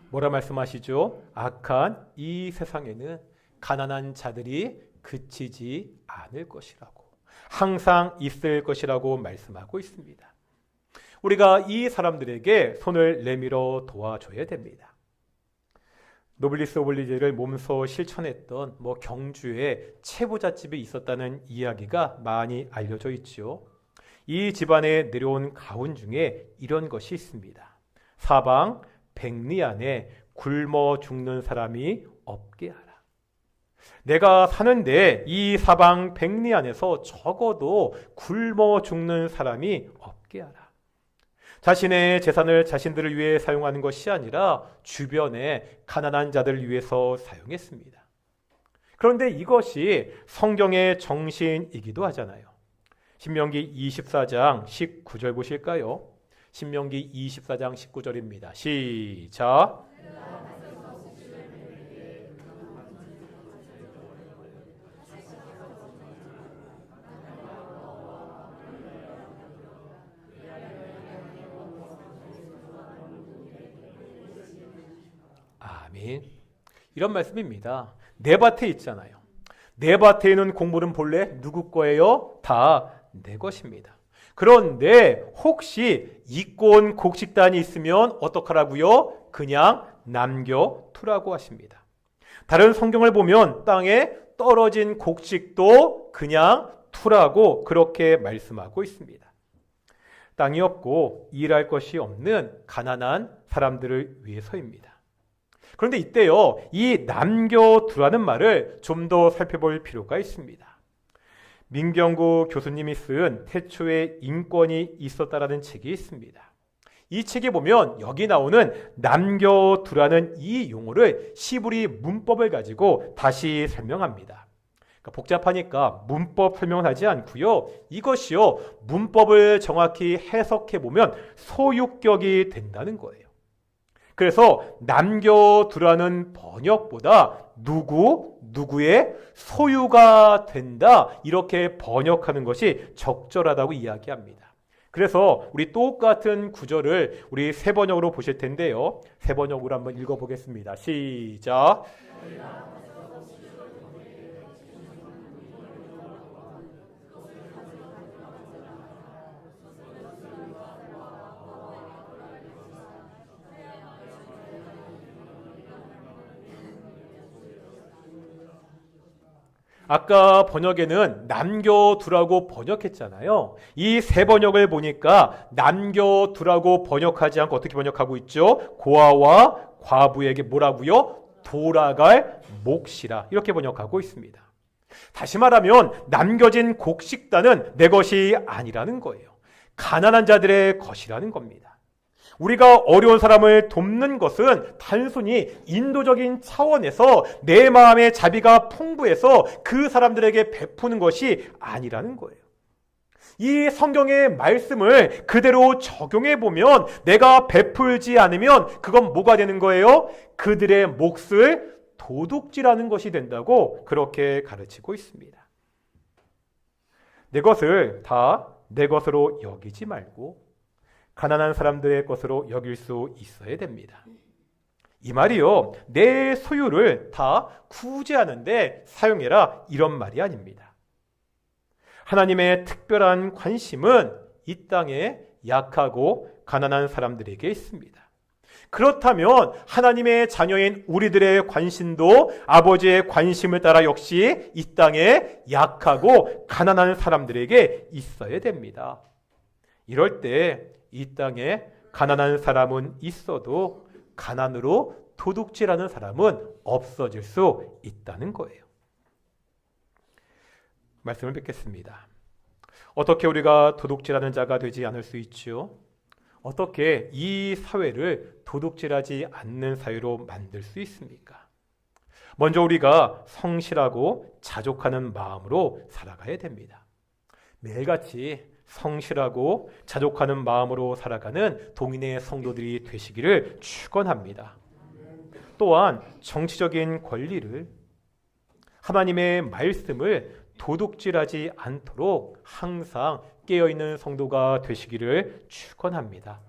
뭐라 말씀하시죠? 악한 이 세상에는 가난한 자들이 그치지 않을 것이라고, 항상 있을 것이라고 말씀하고 있습니다. 우리가 이 사람들에게 손을 내밀어 도와줘야 됩니다. 노블리스 오블리제를 몸소 실천했던 경주에 채부잣집이 있었다는 이야기가 많이 알려져 있죠. 이 집안에 내려온 가훈 중에 이런 것이 있습니다. 사방 백리 안에 굶어 죽는 사람이 없게 하라. 내가 사는데 이 사방 백리 안에서 적어도 굶어 죽는 사람이 없게 하라. 자신의 재산을 자신들을 위해 사용하는 것이 아니라 주변의 가난한 자들을 위해서 사용했습니다. 그런데 이것이 성경의 정신이기도 하잖아요. 신명기 24장 19절 보실까요? 신명기 24장 19절입니다. 시작. 아멘. 이런 말씀입니다. 내 밭에 있잖아요. 내 밭에 있는 곡물은 본래 누구 거예요? 다 내 것입니다. 그런데 혹시 잊고 온 곡식단이 있으면 어떡하라고요? 그냥 남겨두라고 하십니다. 다른 성경을 보면 땅에 떨어진 곡식도 그냥 두라고 그렇게 말씀하고 있습니다. 땅이 없고 일할 것이 없는 가난한 사람들을 위해서입니다. 그런데 이때요, 이 남겨두라는 말을 좀 더 살펴볼 필요가 있습니다. 민경구 교수님이 쓴 태초에 인권이 있었다라는 책이 있습니다. 이 책에 보면 여기 나오는 남겨두라는 이 용어를 시브리 문법을 가지고 다시 설명합니다. 그러니까 복잡하니까 문법 설명을 하지 않고요. 이것이요, 문법을 정확히 해석해 보면 소유격이 된다는 거예요. 그래서 남겨두라는 번역보다 누구의 소유가 된다, 이렇게 번역하는 것이 적절하다고 이야기합니다. 그래서 우리 똑같은 구절을 우리 세 번역으로 보실 텐데요. 세 번역으로 한번 읽어보겠습니다. 시작. 아까 번역에는 남겨두라고 번역했잖아요. 이 세 번역을 보니까 남겨두라고 번역하지 않고 어떻게 번역하고 있죠? 고아와 과부에게 뭐라고요? 돌아갈 몫이라, 이렇게 번역하고 있습니다. 다시 말하면 남겨진 곡식단은 내 것이 아니라는 거예요. 가난한 자들의 것이라는 겁니다. 우리가 어려운 사람을 돕는 것은 단순히 인도적인 차원에서 내 마음의 자비가 풍부해서 그 사람들에게 베푸는 것이 아니라는 거예요. 이 성경의 말씀을 그대로 적용해 보면 내가 베풀지 않으면 그건 뭐가 되는 거예요? 그들의 몫을 도둑질하는 것이 된다고 그렇게 가르치고 있습니다. 내 것을 다 내 것으로 여기지 말고 가난한 사람들의 것으로 여길 수 있어야 됩니다. 이 말이요, 내 소유를 다 구제하는데 사용해라, 이런 말이 아닙니다. 하나님의 특별한 관심은 이 땅에 약하고 가난한 사람들에게 있습니다. 그렇다면 하나님의 자녀인 우리들의 관심도 아버지의 관심을 따라 역시 이 땅에 약하고 가난한 사람들에게 있어야 됩니다. 이럴 때 이 땅에 가난한 사람은 있어도 가난으로 도둑질하는 사람은 없어질 수 있다는 거예요. 말씀을 뵙겠습니다. 어떻게 우리가 도둑질하는 자가 되지 않을 수 있죠? 어떻게 이 사회를 도둑질하지 않는 사회로 만들 수 있습니까? 먼저 우리가 성실하고 자족하는 마음으로 살아가야 됩니다. 매일같이 성실하고 자족하는 마음으로 살아가는 동인의 성도들이 되시기를 축원합니다. 또한 정치적인 권리를, 하나님의 말씀을 도둑질하지 않도록 항상 깨어있는 성도가 되시기를 축원합니다.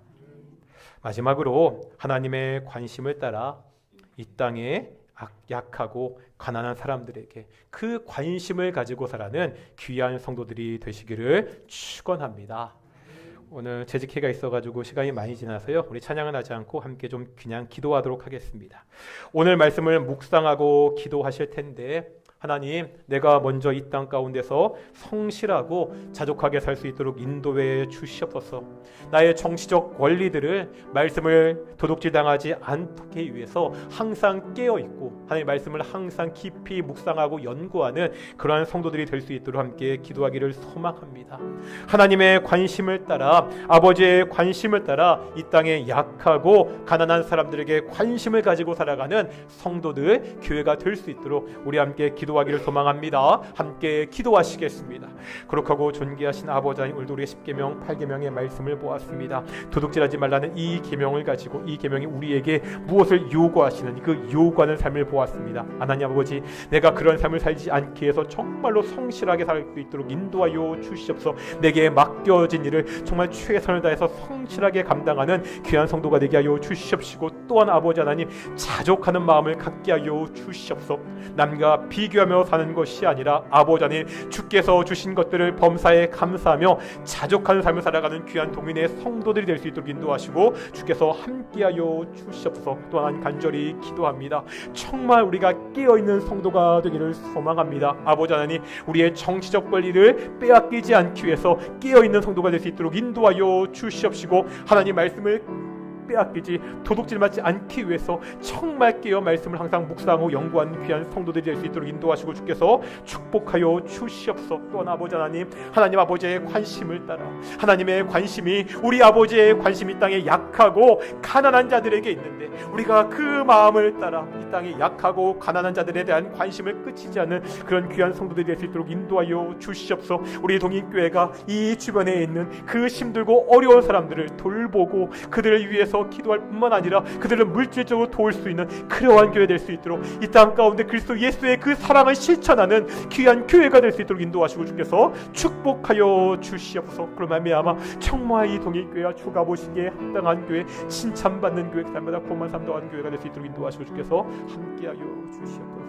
마지막으로 하나님의 관심을 따라 이 땅에 약하고 가난한 사람들에게 그 관심을 가지고 살아가는 귀한 성도들이 되시기를 축원합니다. 오늘 재직회가 있어가지고 시간이 많이 지나서요, 우리 찬양은 하지 않고 함께 좀 그냥 기도하도록 하겠습니다. 오늘 말씀을 묵상하고 기도하실 텐데, 하나님, 내가 먼저 이 땅 가운데서 성실하고 자족하게 살 수 있도록 인도해 주시옵소서. 나의 정치적 권리들을, 말씀을 도둑질당하지 않게 위해서 항상 깨어있고 하나님의 말씀을 항상 깊이 묵상하고 연구하는 그러한 성도들이 될 수 있도록 함께 기도하기를 소망합니다. 하나님의 관심을 따라, 아버지의 관심을 따라 이 땅에 약하고 가난한 사람들에게 관심을 가지고 살아가는 성도들, 교회가 될 수 있도록 우리 함께 기도 인도하기를 소망합니다. 함께 기도하시겠습니다. 거룩하고 존귀하신 아버지 하나님, 오늘도 우리의 10계명 8계명의 말씀을 보았습니다. 도둑질하지 말라는 이 계명을 가지고 이 계명이 우리에게 무엇을 요구하시는 그 요구하는 삶을 보았습니다. 하나님 아버지, 내가 그런 삶을 살지 않기 위해서 정말로 성실하게 살 수 있도록 인도하여 주시옵소서. 내게 맡겨진 일을 정말 최선을 다해서 성실하게 감당하는 귀한 성도가 되게 하여 주시옵시고, 또한 아버지 하나님, 자족하는 마음을 갖게 하여 주시옵소서. 남과 비교하며 사는 것이 아니라 아버지 하나님, 주께서 주신 것들을 범사에 감사하며 자족하는 삶을 살아가는 귀한 동인의 성도들이 될 수 있도록 인도하시고 주께서 함께하여 주시옵소서. 또한 간절히 기도합니다. 정말 우리가 깨어있는 성도가 되기를 소망합니다. 아버지 하나님, 우리의 정치적 권리를 빼앗기지 않기 위해서 깨어있는 성도가 될 수 있도록 인도하여 주시옵시고, 하나님 말씀을 빼앗기지 도둑질 맞지 않기 위해서 정말 깨어 말씀을 항상 묵상하고 연구하는 귀한 성도들이 될 수 있도록 인도하시고 주께서 축복하여 주시옵소서. 또한 아버지 하나님, 하나님 아버지의 관심을 따라, 하나님의 관심이, 우리 아버지의 관심이 땅에 약하고 가난한 자들에게 있는데 우리가 그 마음을 따라 이 땅에 약하고 가난한 자들에 대한 관심을 끝이지 않는 그런 귀한 성도들이 될 수 있도록 인도하여 주시옵소서. 우리 동인교회가 이 주변에 있는 그 힘들고 어려운 사람들을 돌보고 그들을 위해서 기도할 뿐만 아니라 그들을 물질적으로 도울 수 있는 그러한 교회 될 수 있도록, 이 땅 가운데 그리스도 예수의 그 사랑을 실천하는 귀한 교회가 될 수 있도록 인도하시고 주께서 축복하여 주시옵소서. 그런 말미암아 정말 이 동일교회와 주가 보시기에 합당한 교회, 칭찬받는 교회, 날마다 복만 삼도하는 교회가 될 수 있도록 인도하시고 주께서 함께하여 주시옵소서.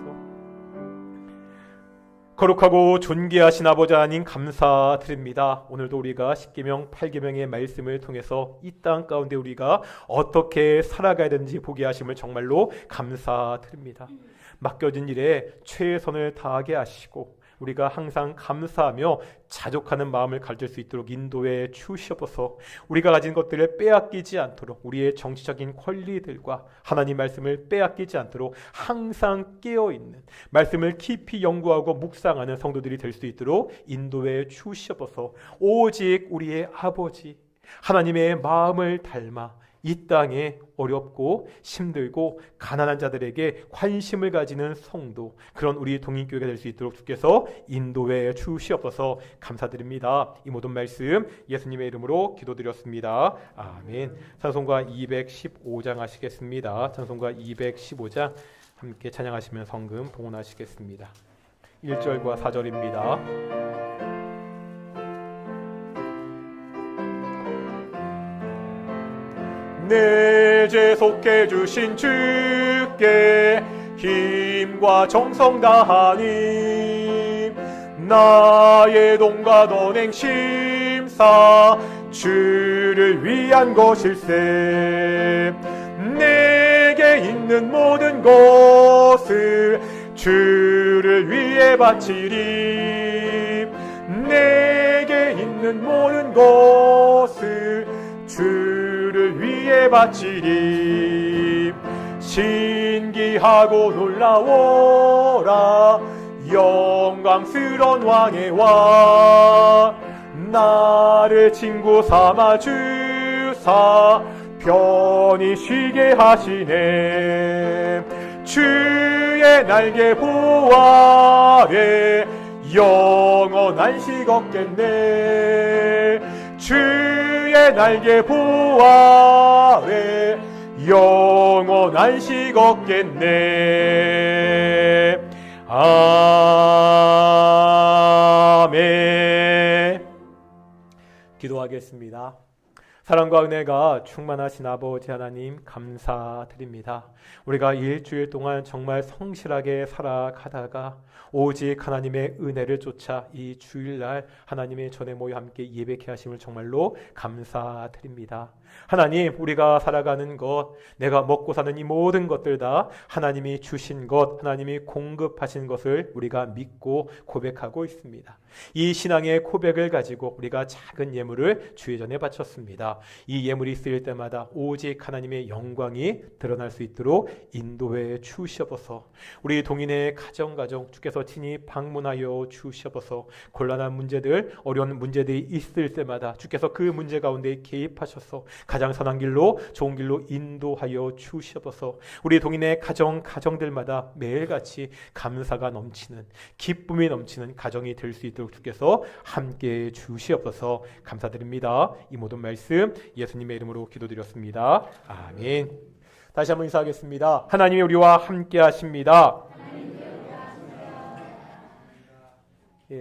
거룩하고 존귀하신 아버지 하나님, 감사드립니다. 오늘도 우리가 10계명 8계명의 말씀을 통해서 이 땅 가운데 우리가 어떻게 살아가야 되는지 보게 하심을 정말로 감사드립니다. 맡겨진 일에 최선을 다하게 하시고 우리가 항상 감사하며 자족하는 마음을 가질 수 있도록 인도해 주시옵소서. 우리가 가진 것들을 빼앗기지 않도록, 우리의 정치적인 권리들과 하나님 말씀을 빼앗기지 않도록 항상 깨어있는, 말씀을 깊이 연구하고 묵상하는 성도들이 될 수 있도록 인도해 주시옵소서. 오직 우리의 아버지 하나님의 마음을 닮아 이 땅에 어렵고 힘들고 가난한 자들에게 관심을 가지는 성도, 그런 우리 동인교회가 될 수 있도록 주께서 인도해 주시옵소서. 감사드립니다. 이 모든 말씀 예수님의 이름으로 기도드렸습니다. 아멘. 찬송가 215장 하시겠습니다. 찬송가 215장 함께 찬양하시면 성금 봉헌하시겠습니다. 1절과 4절입니다. 내 죄 속해 주신 주께 힘과 정성 다하니 나의 돈과 언행 심사 주를 위한 것일세. 내게 있는 모든 것을 주를 위해 바치리. 내게 있는 모든 것을 주를 위해 바치리. 신기하고 놀라워라 영광스런 왕의 왕. 나를 친구 삼아 주사 편히 쉬게 하시네. 주의 날개 보호 아래 영원 안식 얻겠네. 주의 날개 보호 아래 영원 안식 얻겠네. 아멘. 기도하겠습니다. 사랑과 은혜가 충만하신 아버지 하나님, 감사드립니다. 우리가 일주일 동안 정말 성실하게 살아가다가 오직 하나님의 은혜를 쫓아 이 주일날 하나님의 전에 모여 함께 예배케 하심을 정말로 감사드립니다. 하나님, 우리가 살아가는 것, 내가 먹고 사는 이 모든 것들 다 하나님이 주신 것, 하나님이 공급하신 것을 우리가 믿고 고백하고 있습니다. 이 신앙의 고백을 가지고 우리가 작은 예물을 주의 전에 바쳤습니다. 때마다 이 예물이 쓰일 때마다 오직 하나님의 영광이 드러날 수 있도록 인도해 주시옵소서. 우리 동인의 가정 주께서 친히 방문하여 주시옵소서. 곤란한 문제들, 어려운 문제들이 있을 때마다 주께서 그 문제 가운데 개입하셔서 가장 선한 길로, 좋은 길로 인도하여 주시옵소서. 우리 동인의 가정들마다 매일같이 감사가 넘치는, 기쁨이 넘치는 가정이 될 수 있도록 주께서 함께 주시옵소서. 감사드립니다. 이 모든 말씀 예수님의 이름으로 기도드렸습니다. 아멘. 다시 한번 인사하겠습니다. 하나님이 우리와 함께 하십니다.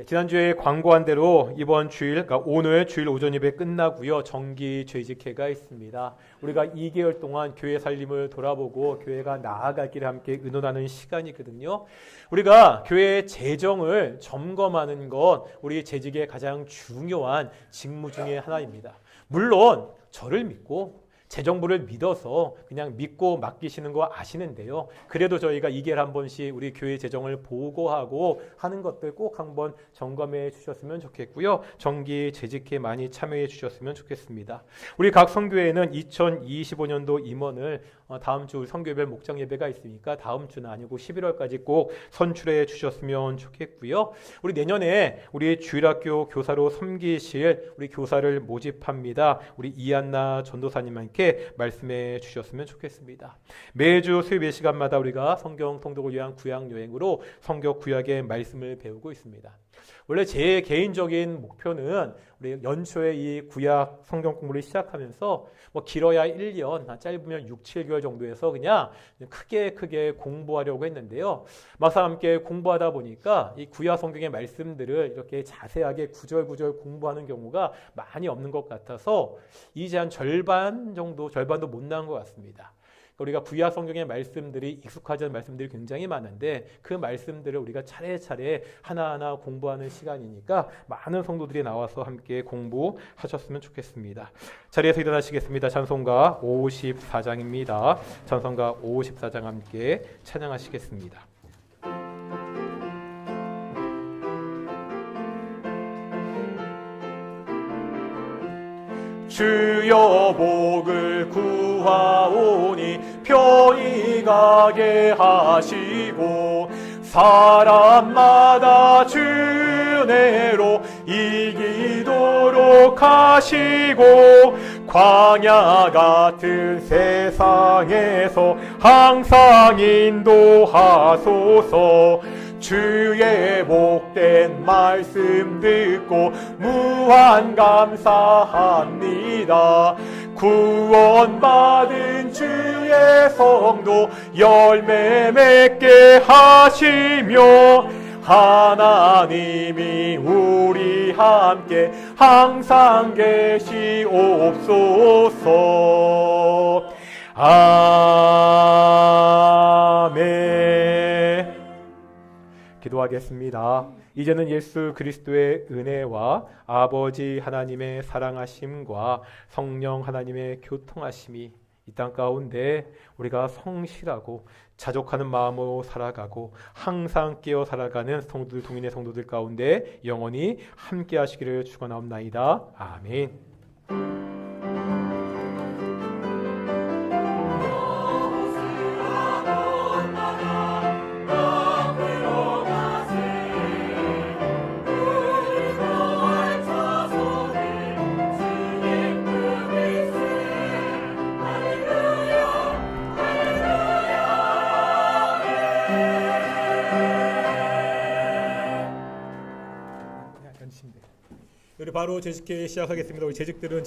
지난주에 광고한 대로 이번 주일, 그러니까 오늘 주일 오전 예배 끝나고요. 정기 죄직회가 있습니다. 우리가 2개월 동안 교회 살림을 돌아보고 교회가 나아갈 길에 함께 의논하는 시간이거든요. 우리가 교회의 재정을 점검하는 것, 우리 재직의 가장 중요한 직무 중에 하나입니다. 물론 저를 믿고 재정부를 믿어서 그냥 믿고 맡기시는 거 아시는데요. 그래도 저희가 2개월에 한 번씩 우리 교회 재정을 보고하고 하는 것들 꼭 한번 점검해 주셨으면 좋겠고요. 정기 재직회 많이 참여해 주셨으면 좋겠습니다. 우리 각 성교회는 2025년도 임원을 다음 주 성교별 목장 예배가 있으니까 다음 주는 아니고 11월까지 꼭 선출해 주셨으면 좋겠고요. 우리 내년에 우리 주일학교 교사로 섬기실 우리 교사를 모집합니다. 우리 이한나 전도사님께 말씀해 주셨으면 좋겠습니다. 매주 수요일 시간마다 우리가 성경 통독을 위한 구약 여행으로 성경 구약의 말씀을 배우고 있습니다. 원래 제 개인적인 목표는 우리 연초에 이 구약 성경 공부를 시작하면서 뭐 길어야 1년, 짧으면 6, 7개월 정도에서 그냥 크게 공부하려고 했는데요. 막상 함께 공부하다 보니까 이 구약 성경의 말씀들을 이렇게 자세하게 구절구절 공부하는 경우가 많이 없는 것 같아서 이제 한 절반도 못 나온 것 같습니다. 우리가 구약 성경의 말씀들이 익숙하지 않은 말씀들이 굉장히 많은데 그 말씀들을 우리가 차례차례 하나하나 공부하는 시간이니까 많은 성도들이 나와서 함께 공부하셨으면 좋겠습니다. 자리에서 일어나시겠습니다. 찬송가 54장입니다. 찬송가 54장 함께 찬양하시겠습니다. 주여 복을 구하오니 편히 가게 하시고 사람마다 주 은혜로 이기도록 하시고 광야 같은 세상에서 항상 인도하소서. 주의 복된 말씀 듣고 무한 감사합니다. 구원받은 주의 성도 열매 맺게 하시며 하나님이 우리 함께 항상 계시옵소서. 아멘. 기도하겠습니다. 이제는 예수 그리스도의 은혜와 아버지 하나님의 사랑하심과 성령 하나님의 교통하심이 이 땅 가운데 우리가 성실하고 자족하는 마음으로 살아가고 항상 깨어 살아가는 성도들, 동인의 성도들 가운데 영원히 함께 하시기를 축원하옵나이다. 아멘. 우리 바로 재직회 시작하겠습니다. 우리 재직들은